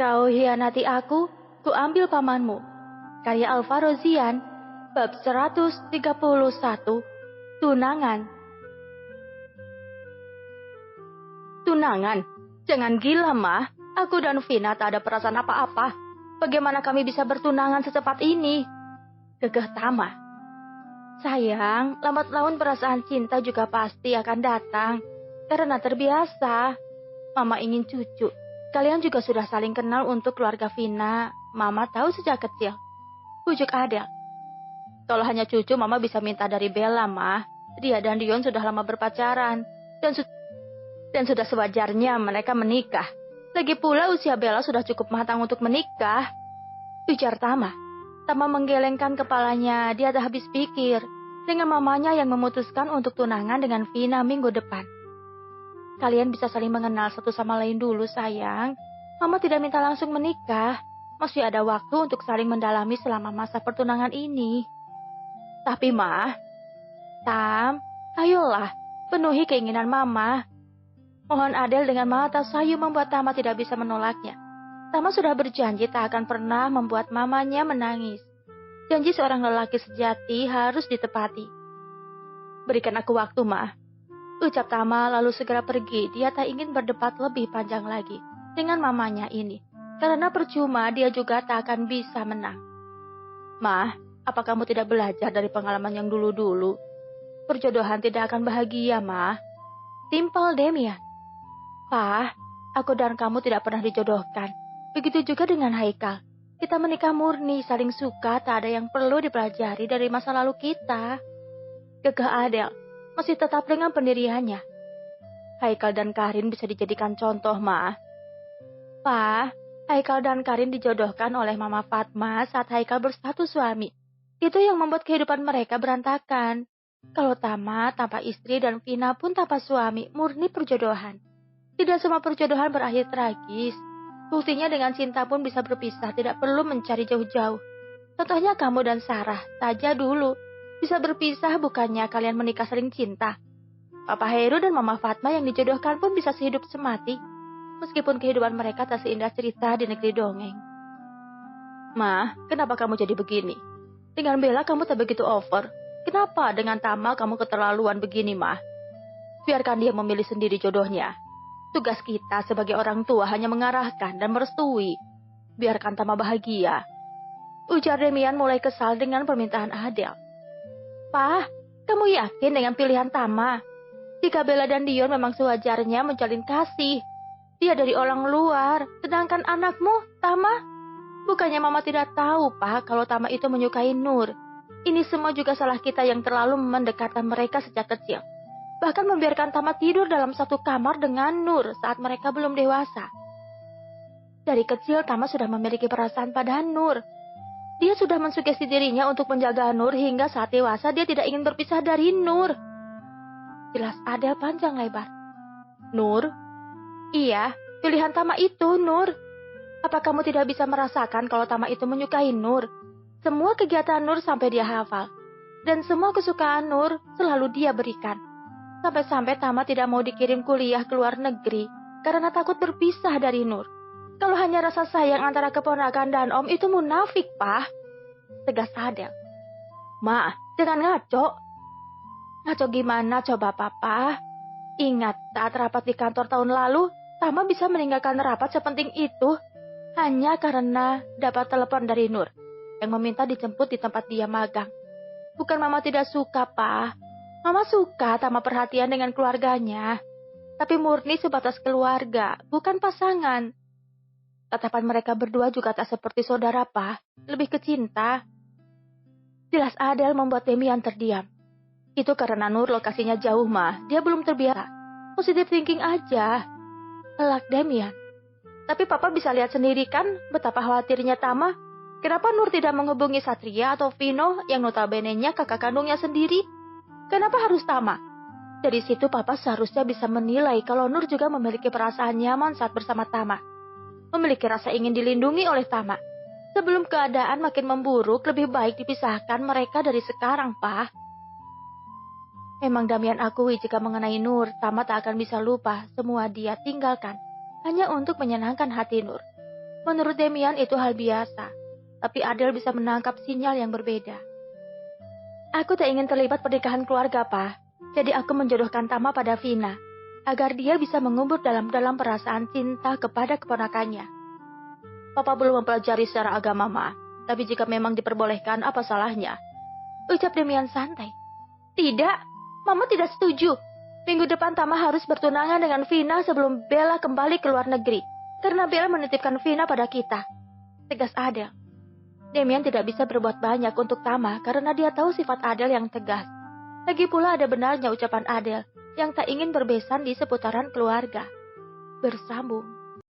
Kau hianati aku, ku ambil pamanmu. Karya Alvaro Zian, bab 131, Tunangan. Tunangan? Jangan gila, Mah. Aku dan Vina tak ada perasaan apa-apa. Bagaimana kami bisa bertunangan secepat ini? Gegah Tama. Sayang, lambat laun perasaan cinta juga pasti akan datang. Karena terbiasa. Mama ingin cucu. Kalian juga sudah saling kenal untuk keluarga Vina. Mama tahu sejak kecil. Bujuk Adel. Kalau hanya cucu, Mama bisa minta dari Bella, Mah. Dia dan Dion sudah lama berpacaran. Dan sudah sewajarnya mereka menikah. Lagi pula usia Bella sudah cukup matang untuk menikah. Ujar Tama. Tama menggelengkan kepalanya, dia tak habis pikir. Dengan mamanya yang memutuskan untuk tunangan dengan Vina minggu depan. Kalian bisa saling mengenal satu sama lain dulu, sayang. Mama tidak minta langsung menikah. Masih ada waktu untuk saling mendalami selama masa pertunangan ini. Tapi, Mah, Tam, ayolah, penuhi keinginan Mama. Mohon Adel dengan mata sayu membuat Tama tidak bisa menolaknya. Tama sudah berjanji tak akan pernah membuat mamanya menangis. Janji seorang lelaki sejati harus ditepati. Berikan aku waktu, Mah. Ucap Tama lalu segera pergi. Dia tak ingin berdebat lebih panjang lagi dengan mamanya ini. Karena percuma dia juga tak akan bisa menang. Mah, apa kamu tidak belajar dari pengalaman yang dulu-dulu? Perjodohan tidak akan bahagia, Mah. Timpal Demian. Pak, aku dan kamu tidak pernah dijodohkan. Begitu juga dengan Haikal. Kita menikah murni, saling suka, tak ada yang perlu dipelajari dari masa lalu kita. Gegah Adel masih tetap dengan pendiriannya. Haikal dan Karin bisa dijadikan contoh, Mah. Pak, Haikal dan Karin dijodohkan oleh Mama Fatma saat Haikal berstatus suami. Itu yang membuat kehidupan mereka berantakan. Kalau Tama tanpa istri dan Vina pun tanpa suami, murni perjodohan. Tidak semua perjodohan berakhir tragis. Buktinya dengan cinta pun bisa berpisah, tidak perlu mencari jauh-jauh. Contohnya kamu dan Sarah, saja dulu. Bisa berpisah bukannya kalian menikah saling cinta. Papa Heru dan Mama Fatma yang dijodohkan pun bisa sehidup semati. Meskipun kehidupan mereka tak seindah cerita di negeri dongeng. Ma, kenapa kamu jadi begini? Dengan Bella kamu tak begitu over. Kenapa dengan Tama kamu keterlaluan begini, Ma? Biarkan dia memilih sendiri jodohnya. Tugas kita sebagai orang tua hanya mengarahkan dan merestui. Biarkan Tama bahagia. Ujar Demian mulai kesal dengan permintaan Adel. Pa, kamu yakin dengan pilihan Tama? Jika Bella dan Dion memang sewajarnya menjalin kasih. Dia dari orang luar, sedangkan anakmu, Tama. Bukannya Mama tidak tahu, Pa, kalau Tama itu menyukai Nur. Ini semua juga salah kita yang terlalu mendekatkan mereka sejak kecil. Bahkan membiarkan Tama tidur dalam satu kamar dengan Nur saat mereka belum dewasa. Dari kecil Tama sudah memiliki perasaan pada Nur. Dia sudah mensugesti dirinya untuk menjaga Nur hingga saat dewasa dia tidak ingin berpisah dari Nur. Jelas Adel panjang lebar. Nur? Iya, pilihan Tama itu Nur. Apa kamu tidak bisa merasakan kalau Tama itu menyukai Nur? Semua kegiatan Nur sampai dia hafal. Dan semua kesukaan Nur selalu dia berikan. Sampai-sampai Tama tidak mau dikirim kuliah ke luar negeri karena takut berpisah dari Nur. Kalau hanya rasa sayang antara keponakan dan om itu munafik, Pak. Tegas Adel. Ma, jangan ngaco. Ngaco gimana coba, Papa? Ingat, saat rapat di kantor tahun lalu, Tama bisa meninggalkan rapat sepenting itu hanya karena dapat telepon dari Nur yang meminta dijemput di tempat dia magang. Bukan Mama tidak suka, Pak. Mama suka Tama perhatian dengan keluarganya. Tapi murni sebatas keluarga, bukan pasangan. Tatapan mereka berdua juga tak seperti saudara, Pak. Lebih ke cinta. Jelas Adel membuat Demian terdiam. Itu karena Nur lokasinya jauh, Ma. Dia belum terbiasa. Positive thinking aja. Elak Demian. Tapi Papa bisa lihat sendiri kan betapa khawatirnya Tama. Kenapa Nur tidak menghubungi Satria atau Vino yang notabene-nya kakak kandungnya sendiri? Kenapa harus Tama? Dari situ Papa seharusnya bisa menilai kalau Nur juga memiliki perasaan nyaman saat bersama Tama. Memiliki rasa ingin dilindungi oleh Tama. Sebelum keadaan makin memburuk, lebih baik dipisahkan mereka dari sekarang, Pak. Memang Damian akui jika mengenai Nur, Tama tak akan bisa lupa semua dia tinggalkan. Hanya untuk menyenangkan hati Nur. Menurut Demian itu hal biasa, tapi Adele bisa menangkap sinyal yang berbeda. Aku tak ingin terlibat pernikahan keluarga, Pak. Jadi aku menjodohkan Tama pada Vina, agar dia bisa mengubur dalam-dalam perasaan cinta kepada keponakannya. Papa belum mempelajari secara agama, Ma. Tapi jika memang diperbolehkan, apa salahnya? Ucap Demian santai. Tidak, Mama tidak setuju. Minggu depan Tama harus bertunangan dengan Vina sebelum Bella kembali ke luar negeri. Karena Bella menitipkan Vina pada kita, tegas Adele. Demian tidak bisa berbuat banyak untuk Tama karena dia tahu sifat Adele yang tegas. Lagi pula ada benarnya ucapan Adele yang tak ingin berbesan di seputaran keluarga. Bersambung.